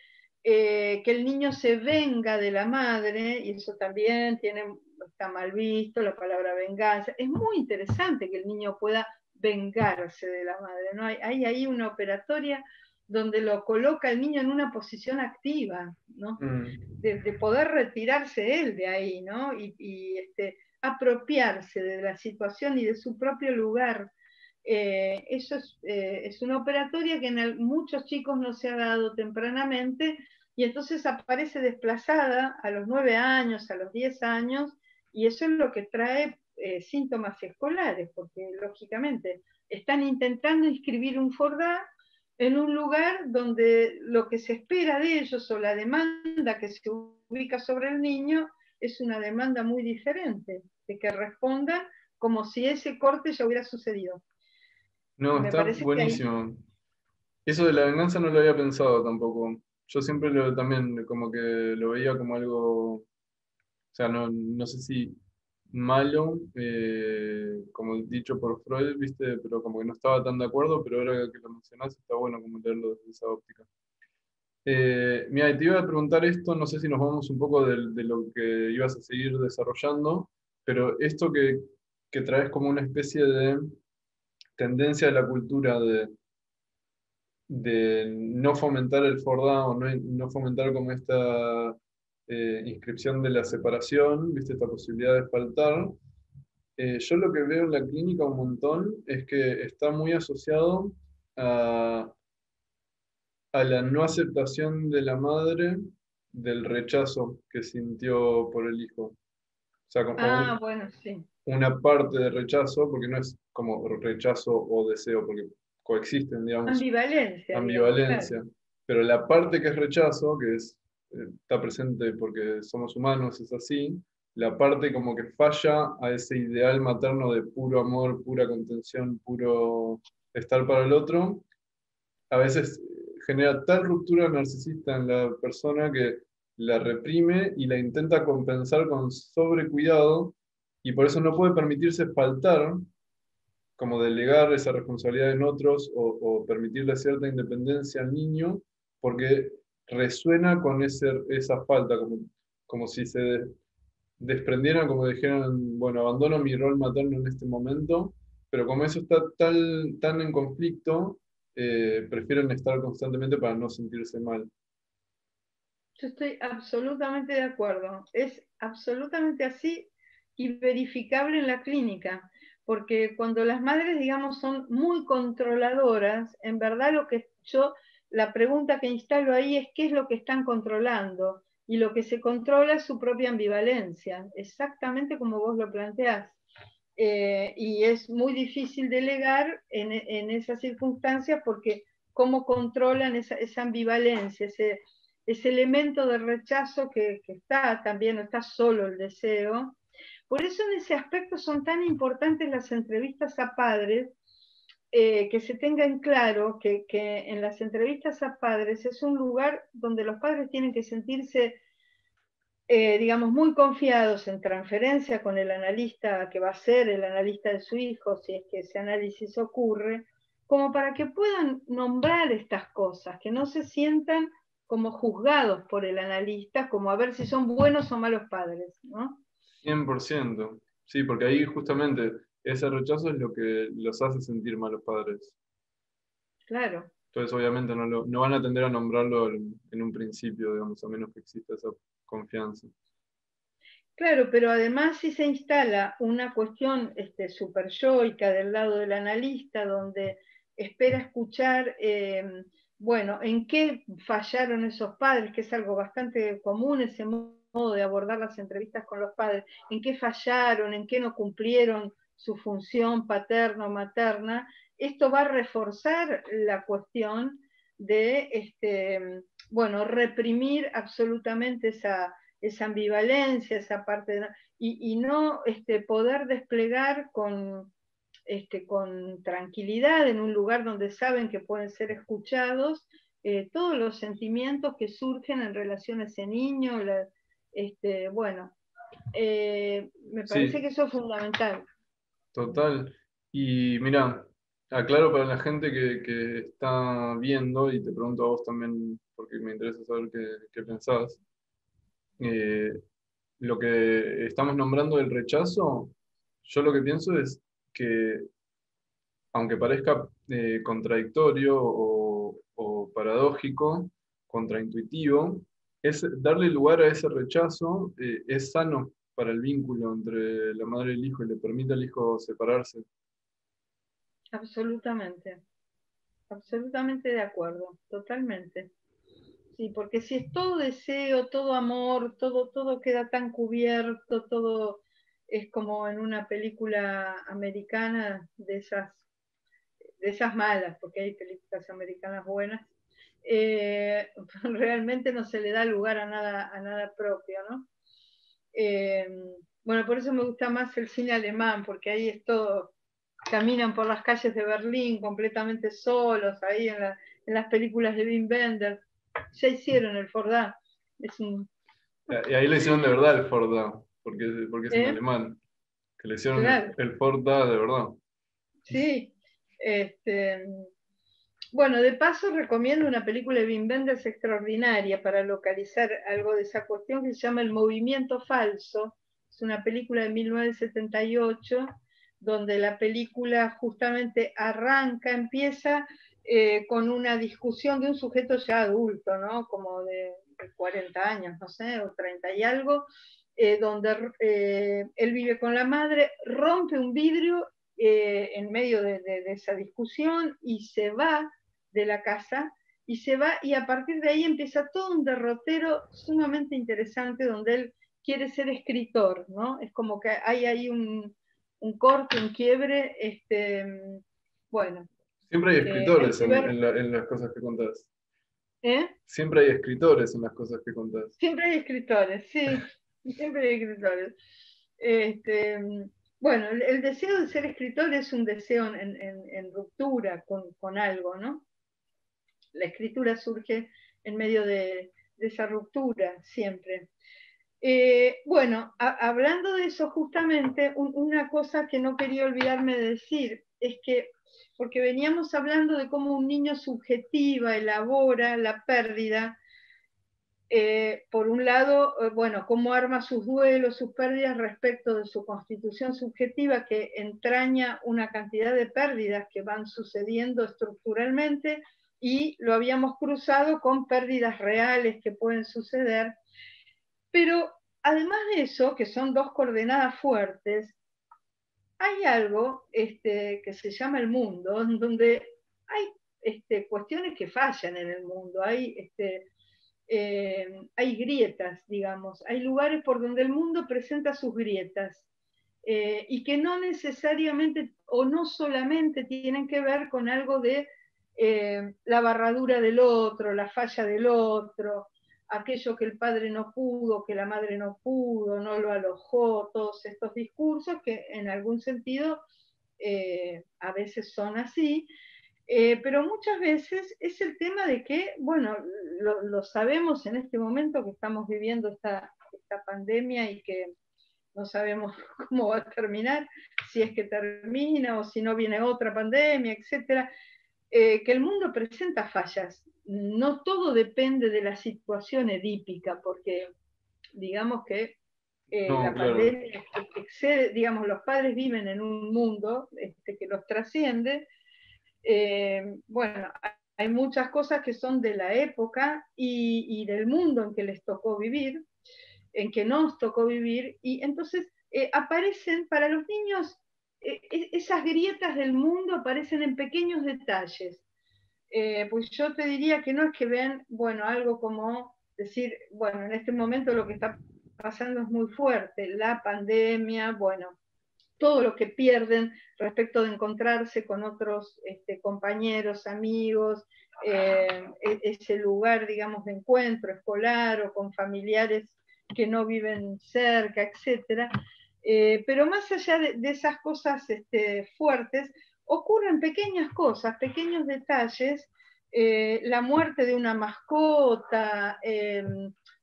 que el niño se venga de la madre, y eso también está mal visto, la palabra venganza. Es muy interesante que el niño pueda vengarse de la madre, ¿no? Hay ahí una operatoria donde lo coloca el niño en una posición activa, ¿no? Mm. De poder retirarse él de ahí, ¿no? Apropiarse de la situación y de su propio lugar. Eso es una operatoria que muchos chicos no se ha dado tempranamente y entonces aparece desplazada a los 9 años, a los 10 años, y eso es lo que trae síntomas escolares, porque lógicamente están intentando inscribir un FORDA en un lugar donde lo que se espera de ellos o la demanda que se ubica sobre el niño es una demanda muy diferente, de que respondan como si ese corte ya hubiera sucedido. No, Me está parece que hay... buenísimo. Eso de la venganza no lo había pensado tampoco. Yo siempre también como que lo veía como algo, o sea, no sé si malo, como dicho por Freud, ¿viste? Pero como que no estaba tan de acuerdo, pero ahora que lo mencionás está bueno como leerlo desde esa óptica. Mira, y te iba a preguntar esto, no sé si nos vamos un poco de lo que ibas a seguir desarrollando, pero esto que traes como una especie de tendencia de la cultura de no fomentar el Fordá o no fomentar como esta inscripción de la separación, ¿viste? Esta posibilidad de faltar. Yo lo que veo en la clínica un montón es que está muy asociado a, a la no aceptación de la madre del rechazo que sintió por el hijo. O sea, Ah, bueno, sí. una parte de rechazo, porque no es como rechazo o deseo, porque coexisten, digamos, Ambivalencia, digamos, claro. ambivalencia, pero la parte que es rechazo, que es, está presente porque somos humanos, es así, la parte como que falla a ese ideal materno de puro amor, pura contención, puro estar para el otro, a veces genera tal ruptura narcisista en la persona que la reprime y la intenta compensar con sobrecuidado y por eso no puede permitirse faltar como delegar esa responsabilidad en otros o permitirle cierta independencia al niño, porque resuena con esa falta, como si se desprendieran, como dijeran, bueno, abandono mi rol materno en este momento, pero como eso está tan en conflicto, prefieren estar constantemente para no sentirse mal. Yo estoy absolutamente de acuerdo. Es absolutamente así y verificable en la clínica, porque cuando las madres, digamos, son muy controladoras, en verdad la pregunta que instalo ahí es qué es lo que están controlando. Y lo que se controla es su propia ambivalencia, exactamente como vos lo planteás. Y es muy difícil delegar en esas circunstancias porque cómo controlan esa ambivalencia, ese elemento de rechazo que está también, no está solo el deseo. Por eso en ese aspecto son tan importantes las entrevistas a padres, que se tenga en claro que en las entrevistas a padres es un lugar donde los padres tienen que sentirse, digamos, muy confiados en transferencia con el analista que va a ser el analista de su hijo, si es que ese análisis ocurre, como para que puedan nombrar estas cosas, que no se sientan como juzgados por el analista, como a ver si son buenos o malos padres, ¿no? 100%. Sí, porque ahí justamente ese rechazo es lo que los hace sentir mal los padres. Claro. Entonces, obviamente, no van a tender a nombrarlo en un principio, digamos, a menos que exista esa confianza. Claro, pero además si se instala una cuestión super yoica del lado del analista, donde espera escuchar, bueno, en qué fallaron esos padres, que es algo bastante común ese modo de abordar las entrevistas con los padres, en qué fallaron, en qué no cumplieron su función paterna o materna, esto va a reforzar la cuestión de, bueno, reprimir absolutamente esa ambivalencia, esa parte, y no poder desplegar con tranquilidad en un lugar donde saben que pueden ser escuchados todos los sentimientos que surgen en relación a ese niño. Bueno, me parece Sí, que eso es fundamental. total. Y mira, aclaro para la gente que está viendo, y te pregunto a vos también, porque me interesa saber qué pensás. Eh, lo que estamos nombrando del rechazo, yo lo que pienso es que, aunque parezca contradictorio o paradójico, contraintuitivo, es darle lugar a ese rechazo, es sano para el vínculo entre la madre y el hijo y le permite al hijo separarse. Absolutamente, absolutamente de acuerdo, totalmente. Sí, porque si es todo deseo, todo amor, todo queda tan cubierto, todo es como en una película americana de esas malas, porque hay películas americanas buenas, realmente no se le da lugar a nada propio, ¿no? Eh, bueno, por eso me gusta más el cine alemán, porque ahí es todo, caminan por las calles de Berlín completamente solos, ahí en las películas de Wim Wenders, ya hicieron el Fordá, es un... Y ahí le hicieron de verdad el Ford Da, porque es en ¿Eh? alemán, que le hicieron Claro, el Ford Da de verdad. sí. Este, bueno, de paso recomiendo una película de Wim Wenders extraordinaria para localizar algo de esa cuestión que se llama El movimiento falso. Es una película de 1978 donde la película justamente empieza con una discusión de un sujeto ya adulto, ¿no? Como de 40 años, no sé, o 30 y algo, donde él vive con la madre, rompe un vidrio en medio de esa discusión y se va de la casa y se va y a partir de ahí empieza todo un derrotero sumamente interesante donde él quiere ser escritor, ¿no? Es como que hay ahí un corte, un quiebre, bueno, Siempre hay hay escritores que ver, en las cosas que contás. ¿eh? Siempre hay escritores en las cosas que contás. Siempre hay escritores, sí, siempre hay escritores. Este, bueno, el deseo de ser escritor es un deseo en ruptura con algo, ¿no? La escritura surge en medio de esa ruptura siempre. Bueno, hablando de eso justamente, una cosa que no quería olvidarme de decir es que, porque veníamos hablando de cómo un niño subjetiva, elabora la pérdida, por un lado, bueno, cómo arma sus duelos, sus pérdidas respecto de su constitución subjetiva que entraña una cantidad de pérdidas que van sucediendo estructuralmente y lo habíamos cruzado con pérdidas reales que pueden suceder. Pero además de eso, que son dos coordenadas fuertes, hay algo que se llama el mundo, en donde hay cuestiones que fallan en el mundo, hay grietas, digamos, hay lugares por donde el mundo presenta sus grietas y que no necesariamente o no solamente tienen que ver con algo de la barradura del otro, la falla del otro, aquello que el padre no pudo, que la madre no pudo, no lo alojó, todos estos discursos que en algún sentido a veces son así, pero muchas veces es el tema de que, bueno, lo sabemos en este momento que estamos viviendo esta pandemia y que no sabemos cómo va a terminar, si es que termina o si no viene otra pandemia, etcétera, que el mundo presenta fallas. No todo depende de la situación edípica, porque digamos que No, la claro. pandemia excede, digamos, los padres viven en un mundo que los trasciende. Bueno, hay muchas cosas que son de la época y del mundo en que les tocó vivir, en que nos tocó vivir, y entonces aparecen para los niños, esas grietas del mundo aparecen en pequeños detalles. Pues yo te diría que no es que vean, bueno, algo como decir, bueno, en este momento lo que está pasando es muy fuerte, la pandemia, bueno, todo lo que pierden respecto de encontrarse con otros compañeros, amigos, ese lugar, digamos, de encuentro escolar o con familiares que no viven cerca, etcétera. Pero más allá de esas cosas fuertes, ocurren pequeñas cosas, pequeños detalles, la muerte de una mascota,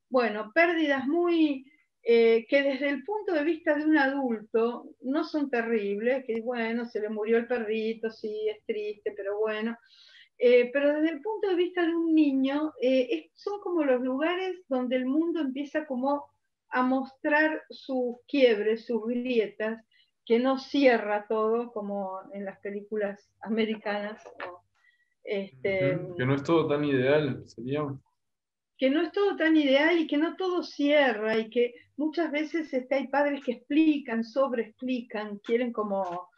bueno, pérdidas muy, que desde el punto de vista de un adulto no son terribles, que bueno, se le murió el perrito, sí, es triste, pero bueno. Pero desde el punto de vista de un niño, son como los lugares donde el mundo empieza como a mostrar sus quiebres, sus grietas, que no cierra todo como en las películas americanas, ¿no? Que no es todo tan ideal, sería. Que no es todo tan ideal y que no todo cierra y que muchas veces hay padres que explican, sobreexplican, quieren como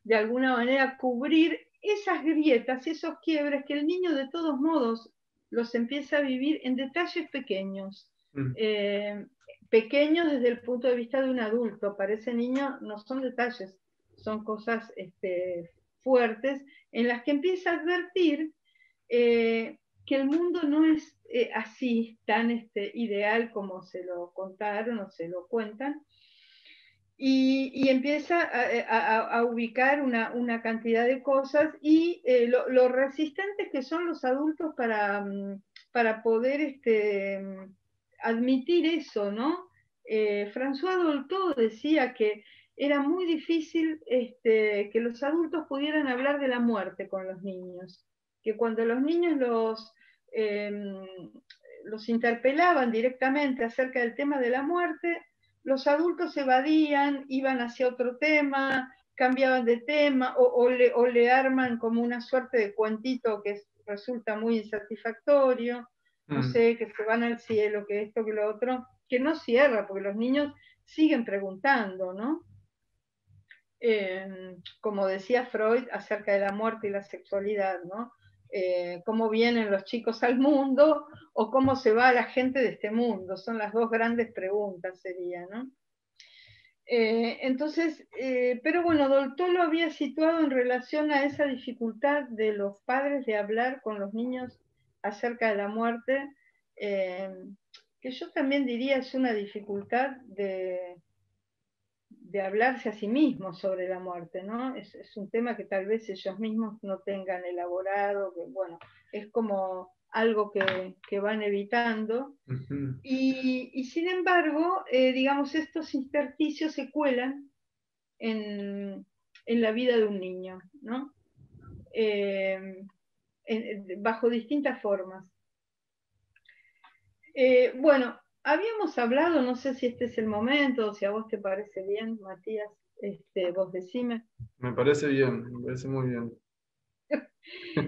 de alguna manera cubrir esas grietas, esos quiebres que el niño de todos modos los empieza a vivir en detalles pequeños. Mm. Eh, Pequeños desde el punto de vista de un adulto. Para ese niño no son detalles, son cosas fuertes en las que empieza a advertir que el mundo no es así tan ideal como se lo contaron o se lo cuentan, y empieza a ubicar una cantidad de cosas y lo resistentes que son los adultos para poder admitir eso, ¿no? François Dolto decía que era muy difícil que los adultos pudieran hablar de la muerte con los niños, que cuando los niños eh, los interpelaban directamente acerca del tema de la muerte, los adultos evadían, iban hacia otro tema, cambiaban de tema o le arman como una suerte de cuentito que resulta muy insatisfactorio, no Mm. sé, que se van al cielo, que esto, que lo otro, que no cierra, porque los niños siguen preguntando, ¿no? Como decía Freud acerca de la muerte y la sexualidad, ¿no? Cómo vienen los chicos al mundo o cómo se va la gente de este mundo, son las dos grandes preguntas, sería, ¿no? Entonces, pero bueno, Dolto lo había situado en relación a esa dificultad de los padres de hablar con los niños acerca de la muerte, eh, que yo también diría es una dificultad de hablarse a sí mismos sobre la muerte, ¿no? Es un tema que tal vez ellos mismos no tengan elaborado, que bueno, es como algo que van evitando. Ujú. Y sin embargo, digamos, estos intersticios se cuelan en la vida de un niño, ¿no? Eh, bajo distintas formas. Bueno, habíamos hablado, no sé si este es el momento, o si a vos te parece bien, Matías, vos decime, Me parece muy bien.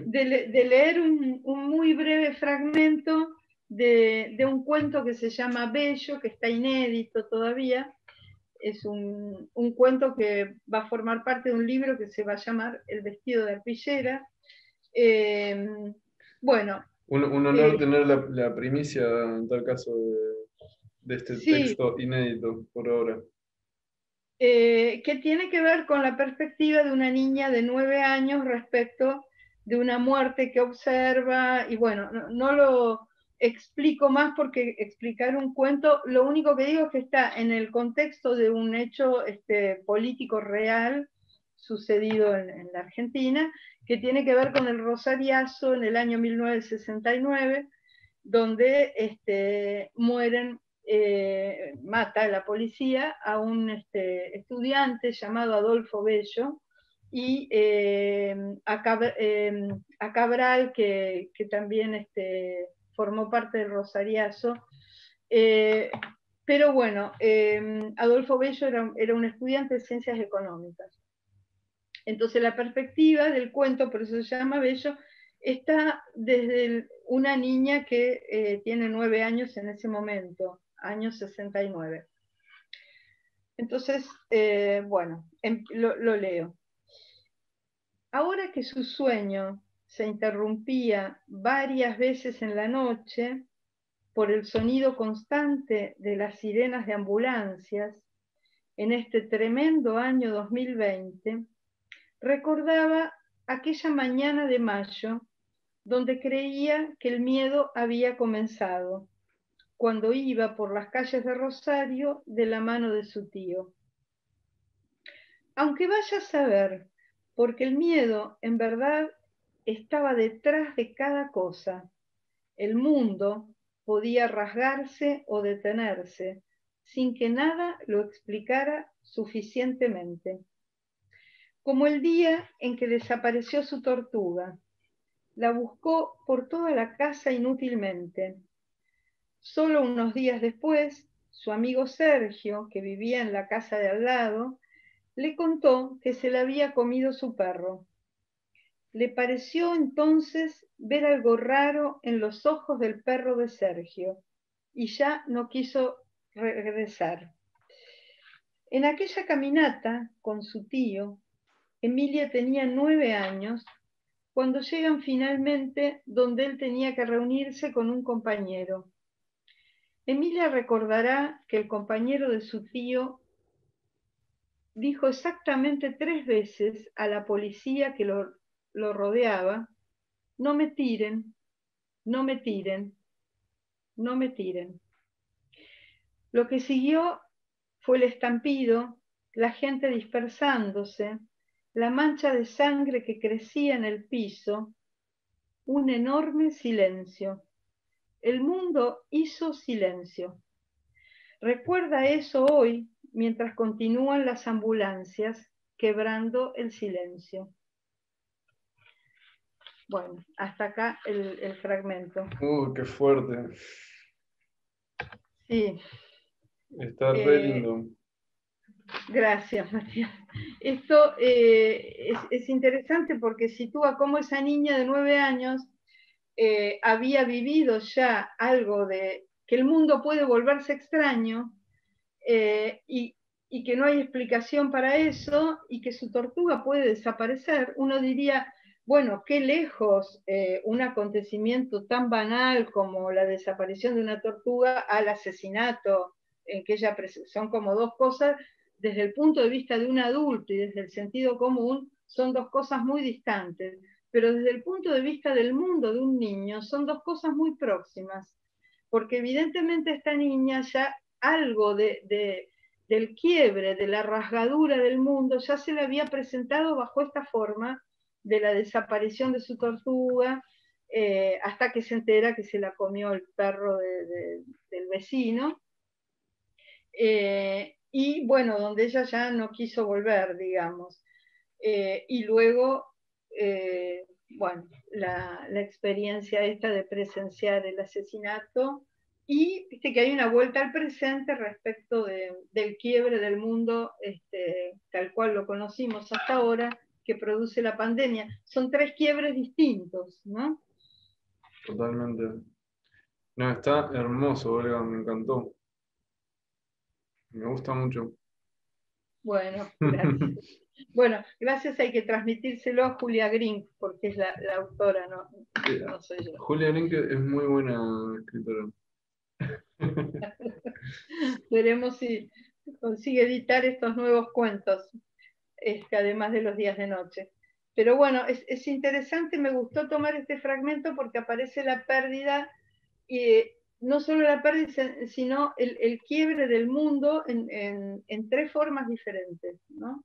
de leer un muy breve fragmento de un cuento que se llama Bello, que está inédito todavía. Es un cuento que va a formar parte de un libro que se va a llamar El vestido de arpillera. Eh, bueno, Un honor eh, tener la primicia en tal caso de este sí, texto inédito por ahora. que tiene que ver con la perspectiva de una niña de 9 años respecto de una muerte que observa, y bueno, no lo explico más porque explicar un cuento, lo único que digo es que está en el contexto de un hecho político real, sucedido en la Argentina, que tiene que ver con el Rosariazo en el año 1969, donde mueren, mata la policía a un estudiante llamado Adolfo Bello, y a Cabral, que también formó parte del Rosariazo. Pero bueno, Adolfo Bello era un estudiante de ciencias económicas. Entonces la perspectiva del cuento, por eso se llama Bello, está desde una niña que tiene 9 años en ese momento, año 69. Entonces, bueno, lo leo. Ahora que su sueño se interrumpía varias veces en la noche por el sonido constante de las sirenas de ambulancias, en este tremendo año 2020, recordaba aquella mañana de mayo donde creía que el miedo había comenzado, cuando iba por las calles de Rosario de la mano de su tío. Aunque vaya a saber, porque el miedo en verdad estaba detrás de cada cosa. El mundo podía rasgarse o detenerse sin que nada lo explicara suficientemente. Como el día en que desapareció su tortuga. La buscó por toda la casa inútilmente. Solo unos días después, su amigo Sergio, que vivía en la casa de al lado, le contó que se la había comido su perro. Le pareció entonces ver algo raro en los ojos del perro de Sergio y ya no quiso regresar. En aquella caminata con su tío, Emilia tenía 9 años cuando llegan finalmente donde él tenía que reunirse con un compañero. Emilia recordará que el compañero de su tío dijo exactamente 3 veces a la policía que lo rodeaba: no me tiren, no me tiren, no me tiren. Lo que siguió fue el estampido, la gente dispersándose, la mancha de sangre que crecía en el piso, un enorme silencio. El mundo hizo silencio. Recuerda eso hoy mientras continúan las ambulancias quebrando el silencio. Bueno, hasta acá el fragmento. Qué fuerte. Sí. Está re lindo. Gracias, Matías. Esto es interesante porque sitúa cómo esa niña de 9 años había vivido ya algo de que el mundo puede volverse extraño, y que no hay explicación para eso, y que su tortuga puede desaparecer. Uno diría, bueno, qué lejos un acontecimiento tan banal como la desaparición de una tortuga al asesinato, en que ella son como dos cosas, desde el punto de vista de un adulto y desde el sentido común, son dos cosas muy distantes, pero desde el punto de vista del mundo de un niño son dos cosas muy próximas, porque evidentemente esta niña ya algo del quiebre, de la rasgadura del mundo, ya se le había presentado bajo esta forma de la desaparición de su tortuga, hasta que se entera que se la comió el perro del vecino. Y bueno, donde ella ya no quiso volver, digamos. Y luego, bueno, la experiencia esta de presenciar el asesinato, y viste que hay una vuelta al presente respecto del quiebre del mundo tal cual lo conocimos hasta ahora, que produce la pandemia. Son 3 quiebres distintos, ¿no? Totalmente. No, está hermoso, Olga, me encantó. Me gusta mucho. Bueno, gracias. Bueno, gracias, hay que transmitírselo a Julia Green, porque es la autora, no soy yo. Julia Link es muy buena escritora. Veremos si consigue editar estos nuevos cuentos, además de los días de noche. Pero bueno, es interesante, me gustó tomar este fragmento porque aparece la pérdida, y no solo la pérdida, sino el quiebre del mundo en 3 formas diferentes, ¿no?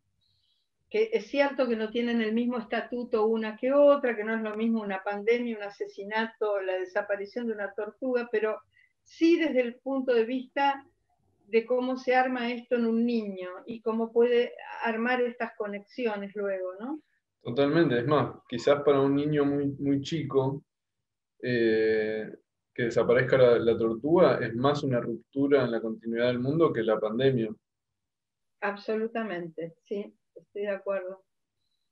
que es cierto que no tienen el mismo estatuto una que otra, que no es lo mismo una pandemia, un asesinato, la desaparición de una tortuga, pero sí desde el punto de vista de cómo se arma esto en un niño y cómo puede armar estas conexiones luego, ¿no? Totalmente, es más, quizás para un niño muy, muy chico, que desaparezca la tortuga es más una ruptura en la continuidad del mundo que la pandemia. Absolutamente, sí, estoy de acuerdo.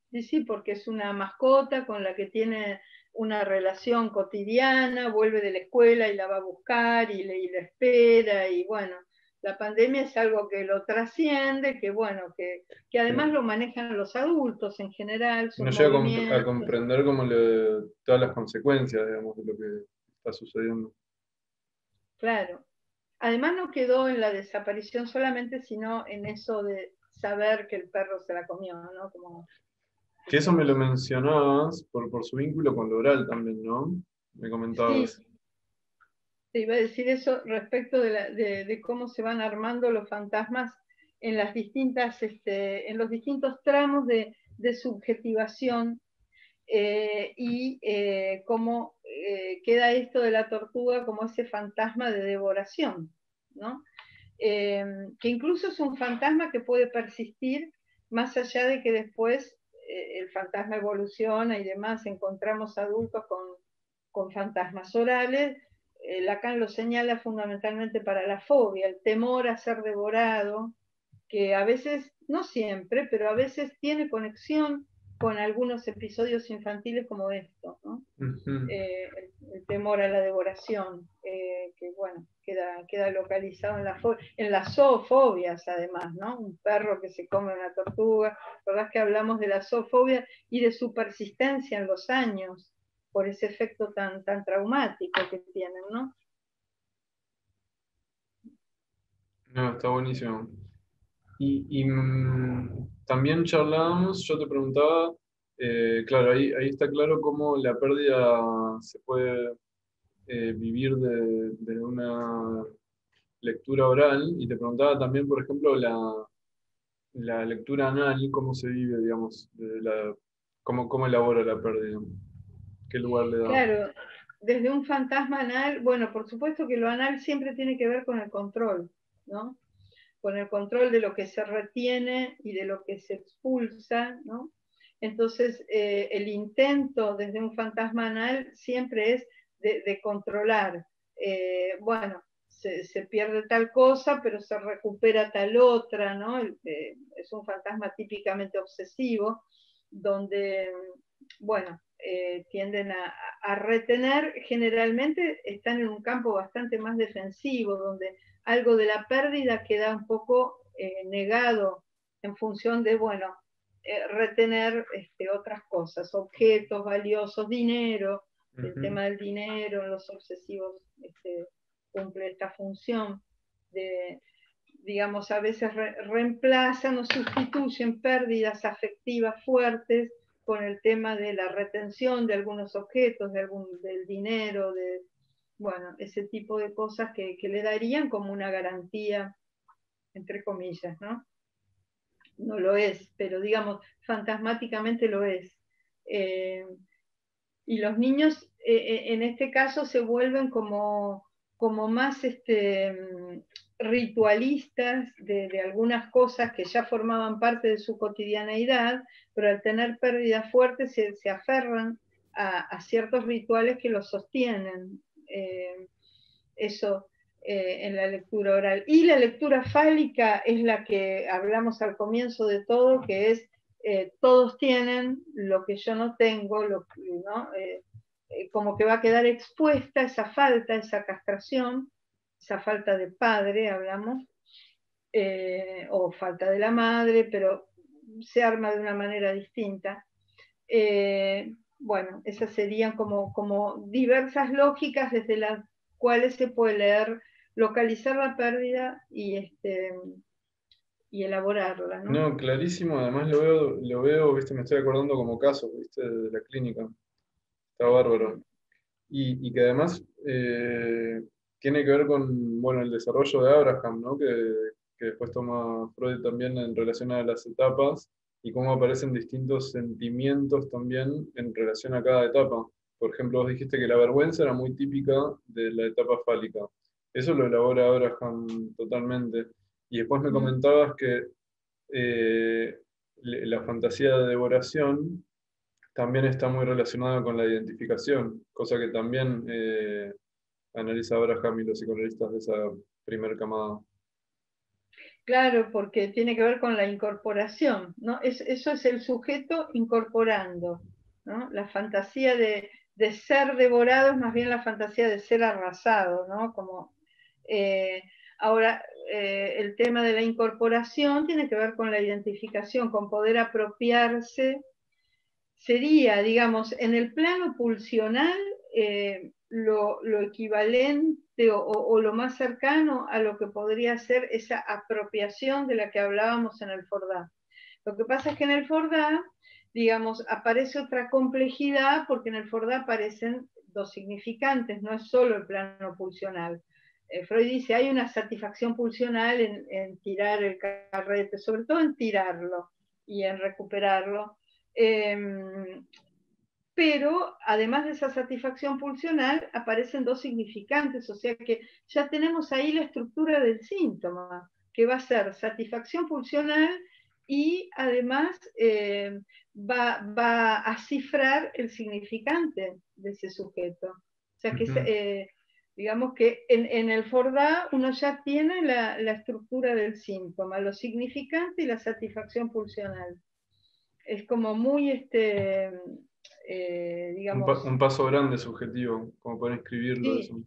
Sí, sí, porque es una mascota con la que tiene una relación cotidiana, vuelve de la escuela y la va a buscar y la espera, y bueno, la pandemia es algo que lo trasciende, que bueno, que además Que lo manejan los adultos en general, sus no llega a movimientos, comprender como todas las consecuencias, digamos, de lo que está sucediendo. claro. Además no quedó en la desaparición solamente, sino en eso de saber que el perro se la comió, ¿no? Como Que eso me lo decíamos. mencionabas por su vínculo con lo oral también, ¿no? Me Sí, comentabas. te iba a decir eso respecto de cómo se van armando los fantasmas en las distintas, en los distintos tramos de subjetivación y cómo queda esto de la tortuga como ese fantasma de devoración, ¿no? Que incluso es un fantasma que puede persistir más allá de que después el fantasma evoluciona y demás, encontramos adultos con fantasmas orales. Lacan lo señala fundamentalmente para la fobia, el temor a ser devorado, que a veces, no siempre, pero a veces tiene conexión con algunos episodios infantiles como esto, ¿no? Ujú. El temor a la devoración, que bueno, queda localizado en las zoofobias además, ¿no? Un perro que se come una tortuga, verdad es que hablamos de la zoofobia y de su persistencia en los años, por ese efecto tan traumático que tienen, ¿no? No, está buenísimo. También charlábamos, yo te preguntaba, claro, ahí está claro cómo la pérdida se puede vivir de una lectura oral, y te preguntaba también, por ejemplo, la lectura anal, cómo se vive, digamos, cómo elabora la pérdida, qué lugar le da. Claro, desde un fantasma anal, bueno, por supuesto que lo anal siempre tiene que ver con el control, ¿no? Con el control de lo que se retiene y de lo que se expulsa, ¿no? Entonces, el intento desde un fantasma anal siempre es de controlar. Bueno, se pierde tal cosa, pero se recupera tal otra, ¿no? Es un fantasma típicamente obsesivo, donde, bueno, tienden a retener, generalmente están en un campo bastante más defensivo, donde algo de la pérdida queda un poco negado en función de, bueno, retener otras cosas, objetos valiosos, dinero, el Ujú. tema del dinero, los obsesivos cumple esta función de, digamos, a veces reemplazan o sustituyen pérdidas afectivas fuertes con el tema de la retención de algunos objetos, del dinero, bueno, ese tipo de cosas que le darían como una garantía, entre comillas, ¿no? No lo es, pero digamos, fantasmáticamente lo es. Eh, y los niños en este caso se vuelven como más ritualistas de algunas cosas que ya formaban parte de su cotidianeidad, pero al tener pérdidas fuertes se aferran a ciertos rituales que los sostienen. Eso en la lectura oral. Y la lectura fálica es la que hablamos al comienzo de todo, que es todos tienen lo que yo no tengo, ¿no? Como que va a quedar expuesta esa falta, esa castración, esa falta de padre, hablamos, o falta de la madre, pero se arma de una manera distinta. Bueno, esas serían como diversas lógicas desde las cuales se puede leer, localizar la pérdida y elaborarla, ¿no? No, clarísimo, además viste, me estoy acordando como caso, viste, de la clínica, está bárbaro. Y que además tiene que ver con, bueno, el desarrollo de Abraham, ¿no? Que después toma Freud también en relación a las etapas, y cómo aparecen distintos sentimientos también en relación a cada etapa. Por ejemplo, vos dijiste que la vergüenza era muy típica de la etapa fálica. Eso lo elabora Abraham totalmente. Y después me Mm. comentabas que la fantasía de devoración también está muy relacionada con la identificación, cosa que también analiza Abraham y los psicoanalistas de esa primer camada. Claro, porque tiene que ver con la incorporación, ¿no? Eso es el sujeto incorporando, ¿no? La fantasía de ser devorado es más bien la fantasía de ser arrasado, ¿no? Como, eh, ahora, el tema de la incorporación tiene que ver con la identificación, con poder apropiarse. Sería, digamos, en el plano pulsional, lo equivalente o lo más cercano a lo que podría ser esa apropiación de la que hablábamos en el Fordá. Lo que pasa es que en el Fordá, digamos, aparece otra complejidad, porque en el Fordá aparecen dos significantes, no es solo el plano pulsional. Freud dice, hay una satisfacción pulsional en tirar el carrete, sobre todo en tirarlo y en recuperarlo. Eh, pero además de esa satisfacción pulsional, aparecen dos significantes, o sea que ya tenemos ahí la estructura del síntoma, que va a ser satisfacción pulsional y además va a cifrar el significante de ese sujeto. O sea que, Ujú. digamos que en el Fordá uno ya tiene la estructura del síntoma, lo significante y la satisfacción pulsional. Es como muy, Un digamos, paso grande subjetivo, como para escribirlo sí, eso.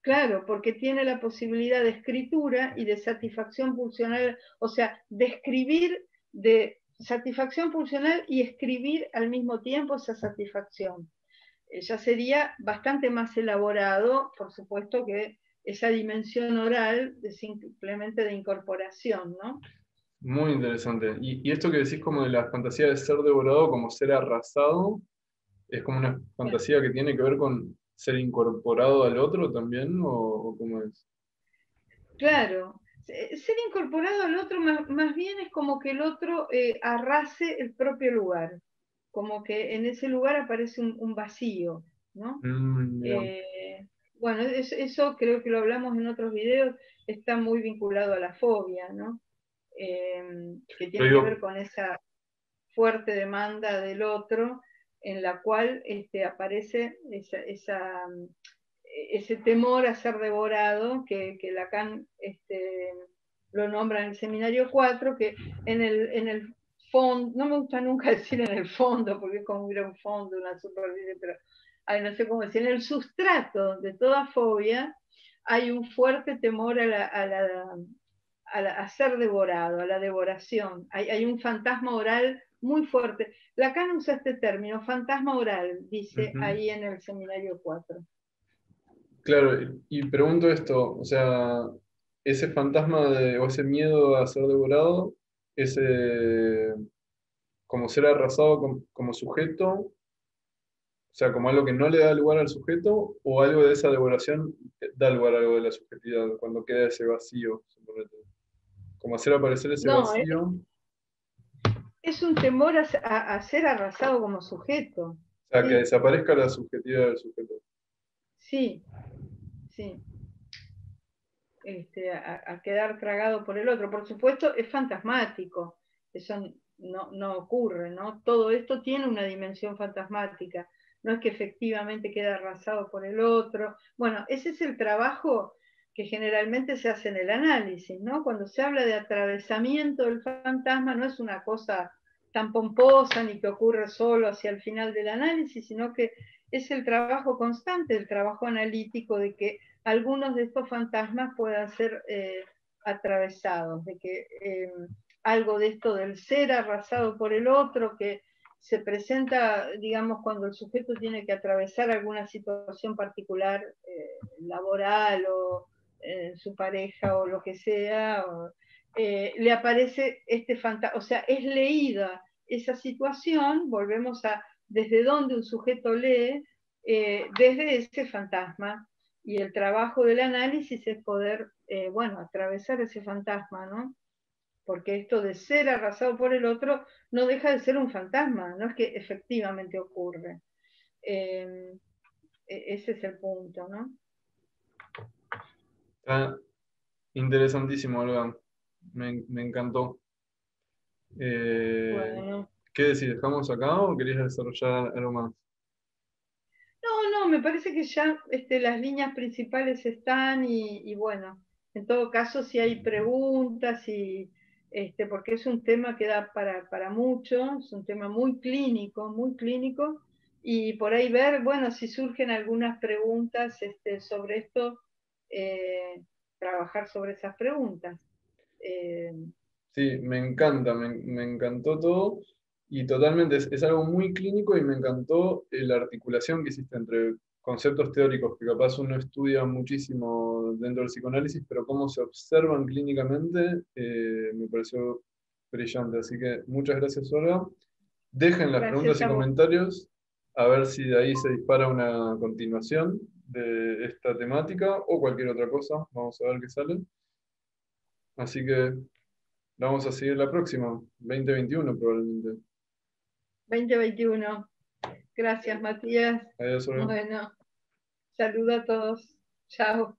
claro, porque tiene la posibilidad de escritura y de satisfacción pulsional, o sea, de escribir, de satisfacción pulsional y escribir al mismo tiempo esa satisfacción. Ya sería bastante más elaborado, por supuesto, que esa dimensión oral de simplemente de incorporación, ¿no? Muy interesante. Y esto que decís como de la fantasía de ser devorado, como ser arrasado, es como una Bueno, fantasía que tiene que ver con ser incorporado al otro también, o cómo es? claro, ser incorporado al otro más bien es como que el otro arrase el propio lugar, como que en ese lugar aparece un vacío, ¿no? Mira. Eh, bueno, eso creo que lo hablamos en otros videos, está muy vinculado a la fobia, ¿no? Que Pero tiene que ver digo, con esa fuerte demanda del otro en la cual aparece ese temor a ser devorado, que Lacan lo nombra en el seminario 4, que en el fondo, no me gusta nunca decir en el fondo, porque es como ir a un fondo, una superficie, pero no sé cómo decir, en el sustrato de toda fobia hay un fuerte temor a ser devorado, a la devoración. Hay un fantasma oral muy fuerte. Lacan usa este término, fantasma oral, dice ujú. ahí en el seminario 4. Claro, y pregunto esto, o sea, ese fantasma o ese miedo a ser devorado, ese como ser arrasado como sujeto, o sea, como algo que no le da lugar al sujeto, o algo de esa devoración da lugar a algo de la subjetividad, cuando queda ese vacío, suponete. Como hacer aparecer ese No, vacío, o es un temor a ser arrasado como sujeto. sea, que Sí, desaparezca la subjetividad del sujeto. sí, sí. A quedar tragado por el otro. Por supuesto, es fantasmático. Eso no ocurre, ¿no? Todo esto tiene una dimensión fantasmática. No es que efectivamente queda arrasado por el otro. Bueno, ese es el trabajo que generalmente se hace en el análisis, ¿no? Cuando se habla de atravesamiento del fantasma, no es una cosa tan pomposa ni que ocurre solo hacia el final del análisis, sino que es el trabajo constante, el trabajo analítico de que algunos de estos fantasmas puedan ser atravesados, de que algo de esto del ser arrasado por el otro, que se presenta, digamos, cuando el sujeto tiene que atravesar alguna situación particular, laboral o su pareja o lo que sea, le aparece este fantasma, o sea, es leída esa situación, volvemos a desde donde un sujeto lee, desde ese fantasma, y el trabajo del análisis es poder, bueno, atravesar ese fantasma, ¿no? porque esto de ser arrasado por el otro no deja de ser un fantasma, no es que efectivamente ocurre. Ese es el punto, ¿no? Está interesantísimo, Olga. Me encantó. Bueno. ¿Qué decís? ¿Dejamos acá o querías desarrollar algo más? No, me parece que ya las líneas principales están y bueno, en todo caso si hay preguntas porque es un tema que da para mucho, es un tema muy clínico, y por ahí ver, bueno, si surgen algunas preguntas sobre esto, trabajar sobre esas preguntas. Eh, Sí, me encanta, me encantó todo y totalmente es algo muy clínico y me encantó la articulación que hiciste entre conceptos teóricos que capaz uno estudia muchísimo dentro del psicoanálisis, pero cómo se observan clínicamente me pareció brillante. Así que muchas gracias, Olga. Dejen las preguntas Gracias y a vos. comentarios a ver si de ahí se dispara una continuación de esta temática o cualquier otra cosa. Vamos a ver qué sale. Así que vamos a seguir la próxima, 2021 probablemente. 2021. Gracias, Matías. Adiós, Olga. Bueno, saludo a todos. Chao.